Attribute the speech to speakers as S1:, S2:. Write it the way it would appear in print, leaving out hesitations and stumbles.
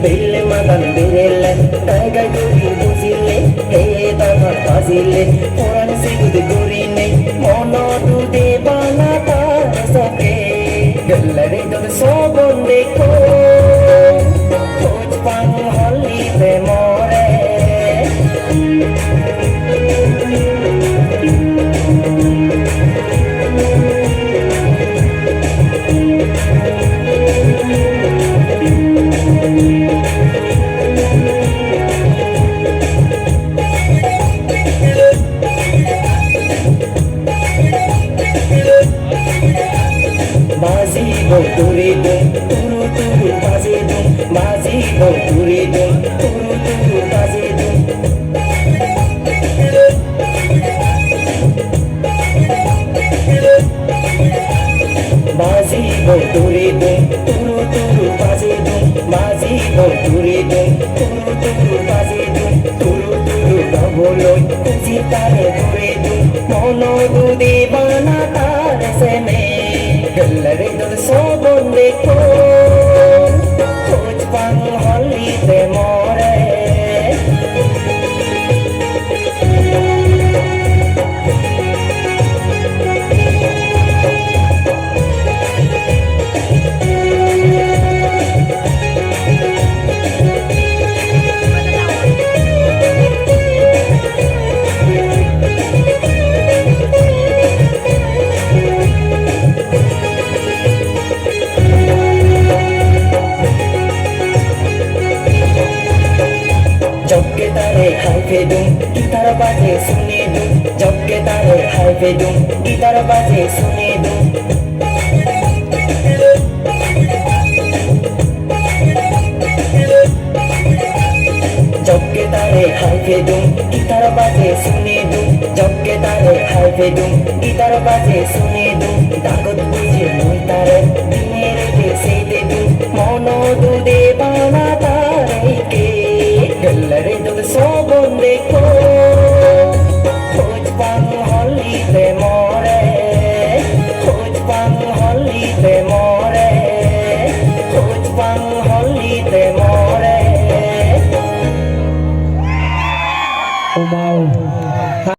S1: বেলে মাদান বেরেলে টাইগার গরি বুঝিলে হে দামা বাজিলে কোরআন সিগুদ গরি নেই মন দুদে বানা তার সকে গল্লারে দর সবন দেখো খোঁজ পান হলিতে মরে Bazibo turidum, turu turu bazidum. Bazibo turidum, turu turu bazidum. Bazibo turidum, turu turu bazidum. Bazibo turidum, turu turu bazidum. Turu turu baboloi, kuzitare turidum. Mono dudi bana tare seme. गल्लरे दर सोबन देखो खोज पान हलिते मोरे जबके तारे हाय फेदूं गिटार बाजे सुने दूं जबके तारे हाय फेदूं guitar बाजे सुने दूं जबके तारे हाय फेदूं गिटार बाजे सुने दूं जबके तारे हाय फेदूं गिटार बाजे सुने दूं दागत बुझे मुई तारे दिने रेखे से दे दूं मनो दुदे बाना